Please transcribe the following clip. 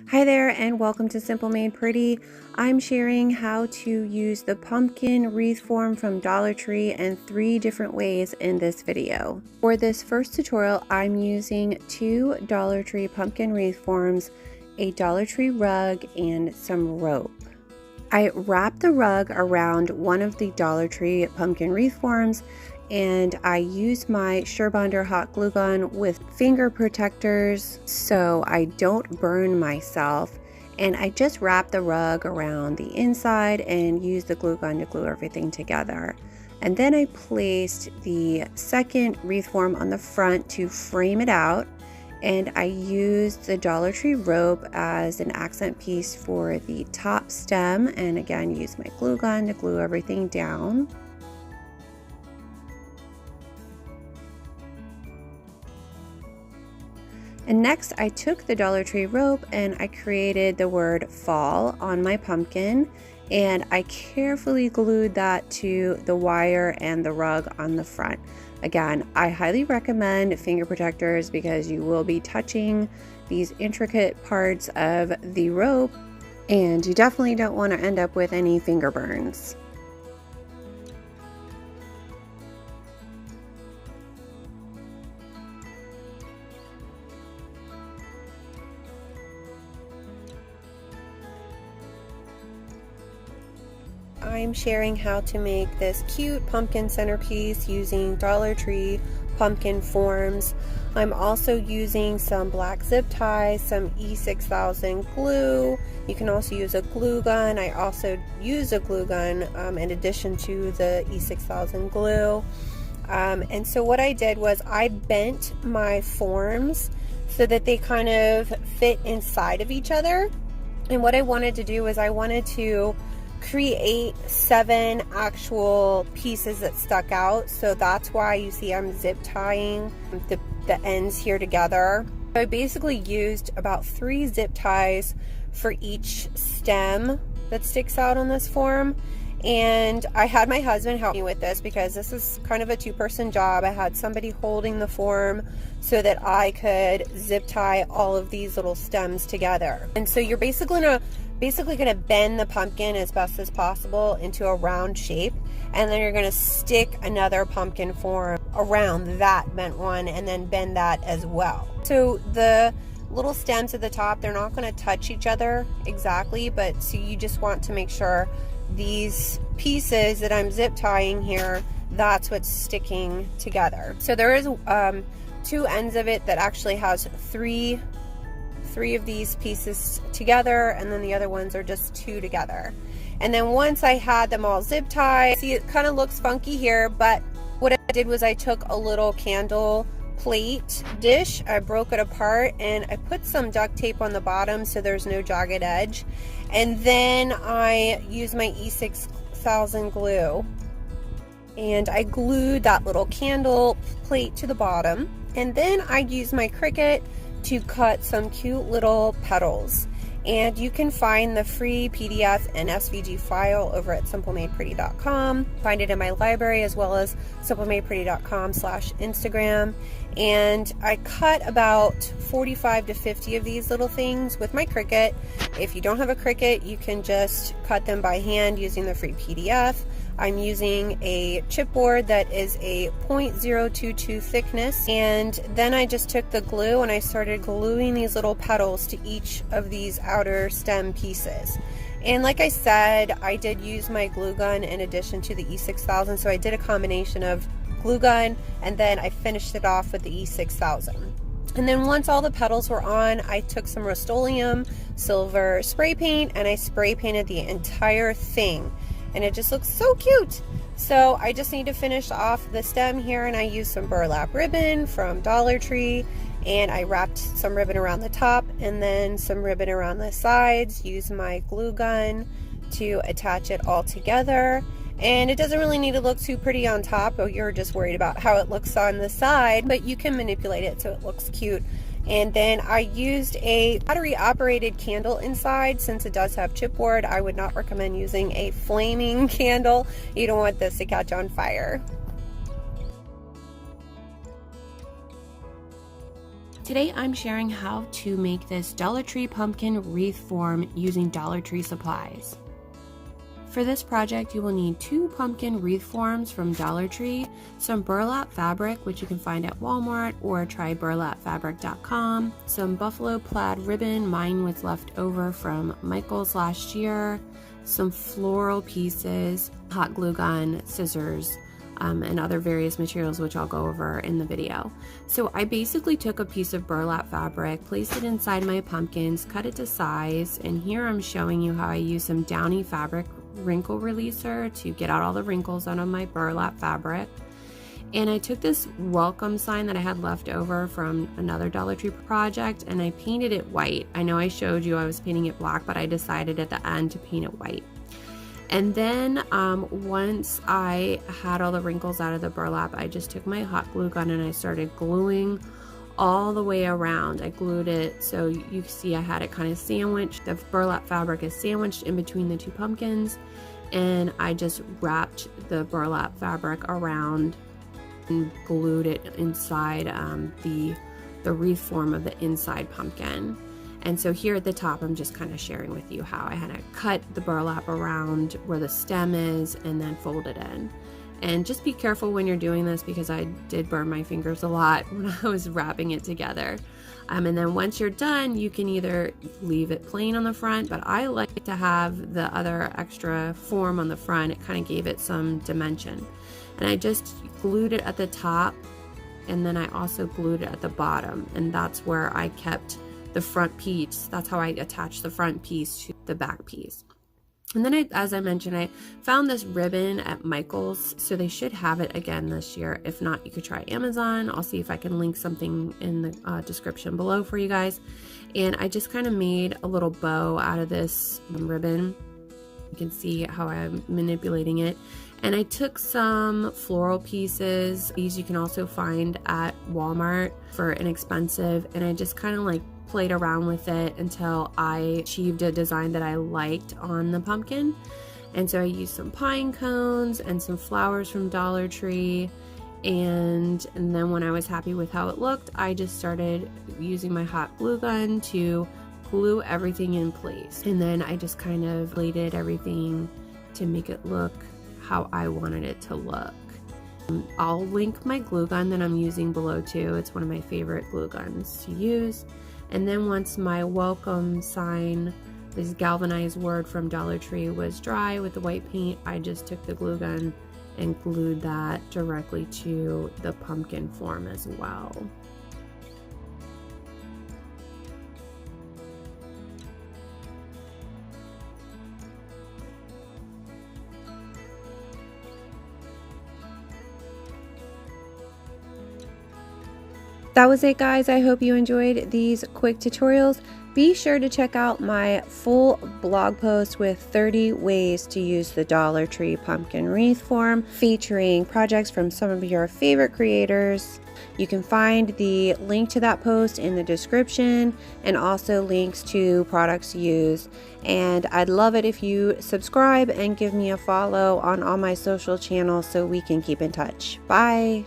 Hi there and welcome to Simple Made Pretty. I'm sharing how to use the pumpkin wreath form from Dollar Tree in 3 different ways in this video. For this first tutorial, I'm using 2 Dollar Tree pumpkin wreath forms, a Dollar Tree rug, and some rope. I wrapped the rug around one of the Dollar Tree pumpkin wreath forms, and I used my Surebonder hot glue gun with finger protectors so I don't burn myself, and I just wrapped the rug around the inside and used the glue gun to glue everything together. And then I placed the second wreath form on the front to frame it out, and I used the Dollar Tree rope as an accent piece for the top stem, and again used my glue gun to glue everything down. And next I took the Dollar Tree rope and I created the word fall on my pumpkin, and I carefully glued that to the wire and the rug on the front. Again, I highly recommend finger protectors because you will be touching these intricate parts of the rope and you definitely don't want to end up with any finger burns. I'm sharing how to make this cute pumpkin centerpiece using Dollar Tree pumpkin forms. I'm also using some black zip ties, some E6000 glue. You can also use a glue gun. I also use a glue gun in addition to the E6000 glue. And so what I did was I bent my forms so that they kind of fit inside of each other. And what I wanted to do is I wanted to create 7 actual pieces that stuck out, so that's why you see I'm zip tying the ends here together. I basically used about 3 zip ties for each stem that sticks out on this form, and I had my husband help me with this because this is kind of a 2-person job. I had somebody holding the form so that I could zip tie all of these little stems together. And so you're basically gonna bend the pumpkin as best as possible into a round shape, and then you're gonna stick another pumpkin form around that bent one and then bend that as well. So the little stems at the top, they're not gonna touch each other exactly, but so you just want to make sure these pieces that I'm zip tying here, that's what's sticking together. So there is 2 ends of it that actually has three of these pieces together, and then the other ones are just 2 together. And then once I had them all zip tied, see, it kind of looks funky here, but what I did was I took a little candle plate dish, I broke it apart, and I put some duct tape on the bottom so there's no jagged edge, and then I used my E6000 glue and I glued that little candle plate to the bottom, and then I used my Cricut to cut some cute little petals. And you can find the free PDF and SVG file over at simplemadepretty.com. Find it in my library as well as simplemadepretty.com/Instagram. And I cut about 45 to 50 of these little things with my Cricut. If you don't have a Cricut, you can just cut them by hand using the free PDF. I'm using a chipboard that is a 0.022 thickness, and then I just took the glue and I started gluing these little petals to each of these outer stem pieces. And like I said, I did use my glue gun in addition to the E6000, so I did a combination of glue gun and then I finished it off with the E6000. And then once all the petals were on, I took some Rust-Oleum silver spray paint and I spray painted the entire thing. And it just looks so cute. So I just need to finish off the stem here, and I used some burlap ribbon from Dollar Tree, and I wrapped some ribbon around the top and then some ribbon around the sides, used my glue gun to attach it all together. And it doesn't really need to look too pretty on top, or you're just worried about how it looks on the side, but you can manipulate it so it looks cute. And then I used a battery operated candle inside. Since it does have chipboard, I would not recommend using a flaming candle. You don't want this to catch on fire. Today I'm sharing how to make this Dollar Tree pumpkin wreath form using Dollar Tree supplies. For this project, you will need 2 pumpkin wreath forms from Dollar Tree, some burlap fabric, which you can find at Walmart, or try burlapfabric.com, some buffalo plaid ribbon, mine was left over from Michael's last year, some floral pieces, hot glue gun, scissors, and other various materials which I'll go over in the video. So I basically took a piece of burlap fabric, placed it inside my pumpkins, cut it to size, and here I'm showing you how I use some Downy fabric wrinkle releaser to get out all the wrinkles out of my burlap fabric. And I took this welcome sign that I had left over from another Dollar Tree project and I painted it white. I know I showed you I was painting it black, but I decided at the end to paint it white. And then once I had all the wrinkles out of the burlap, I just took my hot glue gun and I started gluing all the way around. I glued it so you see I had it kind of sandwiched. The burlap fabric is sandwiched in between the 2 pumpkins, and I just wrapped the burlap fabric around and glued it inside the wreath form of the inside pumpkin. And so here at the top, I'm just kind of sharing with you how I had to cut the burlap around where the stem is and then fold it in. And just be careful when you're doing this because I did burn my fingers a lot when I was wrapping it together. And then once you're done, you can either leave it plain on the front, but I like to have the other extra form on the front. It kind of gave it some dimension. And I just glued it at the top, and then I also glued it at the bottom, and that's where I kept the front piece. That's how I attach the front piece to the back piece. And then as I mentioned, I found this ribbon at Michael's, so they should have it again this year. If not, you could try Amazon. I'll see if I can link something in the description below for you guys. And I just kind of made a little bow out of this ribbon. You can see how I'm manipulating it. And I took some floral pieces. These you can also find at Walmart for inexpensive. And I just kind of like played around with it until I achieved a design that I liked on the pumpkin. And so I used some pine cones and some flowers from Dollar Tree. And then when I was happy with how it looked, I just started using my hot glue gun to glue everything in place. And then I just kind of plated everything to make it look how I wanted it to look. I'll link my glue gun that I'm using below too. It's one of my favorite glue guns to use. And then once my welcome sign, this galvanized word from Dollar Tree, was dry with the white paint, I just took the glue gun and glued that directly to the pumpkin form as well. That was it, guys. I hope you enjoyed these quick tutorials. Be sure to check out my full blog post with 30 ways to use the Dollar Tree pumpkin wreath form, featuring projects from some of your favorite creators. You can find the link to that post in the description, and also links to products used. And I'd love it if you subscribe and give me a follow on all my social channels so we can keep in touch. Bye!